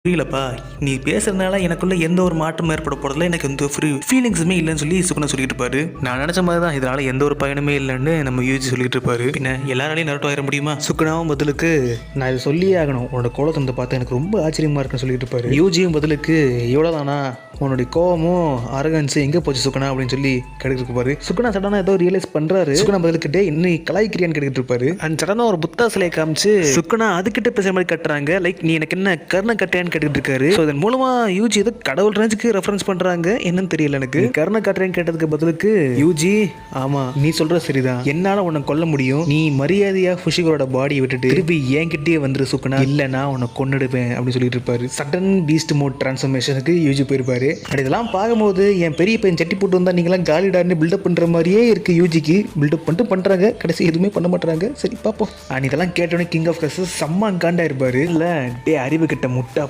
புரியலப்பா. நீ பேசுறதுனால எனக்குள்ள எந்த ஒரு மாற்றம் ஏற்பட போறதில்ல, எனக்கு எந்த ஃபீலிங்ஸுமே இல்லைன்னு சொல்லி சுகுணா சொல்லிட்டு இருப்பாரு. நான் நினைச்ச மாதிரி தான், இதனால எந்த ஒரு பயனுமே இல்லைன்னு நம்ம யூஜி சொல்லிட்டு இருப்பாரு. பின்ன எல்லாராலையும் நரட்டம் ஆயிட முடியுமா? சுகுணாவும் பதிலுக்கு நான் இதை சொல்லியே ஆகணும், உன்னோட கோலத்தை பார்த்து எனக்கு ரொம்ப ஆச்சரியமா இருக்குன்னு சொல்லிட்டு இருப்பாரு. யூஜியும் பதிலுக்கு இவ்வளோதானா, உன்னுடைய கோவமும் அரகன்ஸு எங்கே போச்சு சுகுணா அப்படின்னு சொல்லி கேட்டுட்டு இருப்பாரு. சுகுணா சடனாக ஏதோ ரியலைஸ் பண்றாரு. சுகுணா பதிலுக்கிட்டே இன்னும் கலாய்க்கிறியான்னு கேட்டுட்டு இருப்பாரு. அண்ட் சடனாக ஒரு புத்தா சிலையை காமிச்சு சுகுணா அதுக்கிட்ட பேசுற மாதிரி கட்டுறாங்க. லைக் நீ எனக்கு என்ன கர்ண கட்டையான்னு கேட்டுட்டு இருக்காரு. ஸோ அதன் மூலமா யூஜி ஏதோ கடவுள் ரேஞ்சுக்கு ரெஃபரன்ஸ் பண்றாங்க, என்னன்னு தெரியல எனக்கு. கர்ண கட்டையான்னு கேட்டதுக்கு பதிலுக்கு யூஜி ஆமா நீ சொல்ற சரிதான், என்னால உன்னை கொல்ல முடியும், நீ மரியாதையா ஃபுஷிகரோட பாடியை விட்டுட்டு திருப்பி என்கிட்டயே வந்துரு சுகுணா, இல்லைனா உன்னை கொன்னுடுவேன் அப்படின்னு சொல்லிட்டு இருப்பாரு. சடன் பீஸ்ட் மோட் டிரான்ஸ்ஃபர்மேஷனுக்கு யூஜி போயிருப்பாரு. இதெல்லாம் பார்க்கும்போது என் பெரிய பையன் சட்டி போட்டு வந்தா நீங்களாம் காலிடான்னு பில்டப் பண்ற மாதிரியே இருக்கு. யூஜிக்கு பில்டப் பண்ணிட்டு பண்றாங்க, கடைசி எதுவுமே பண்ண மாட்டாங்க. சரி பார்ப்போம். இதெல்லாம் கேட்டோன்னே கிங் ஆஃப் கஸ் செம்ம காண்டா இருப்பாரு. இல்ல டே அறிவு கிட்ட முட்டா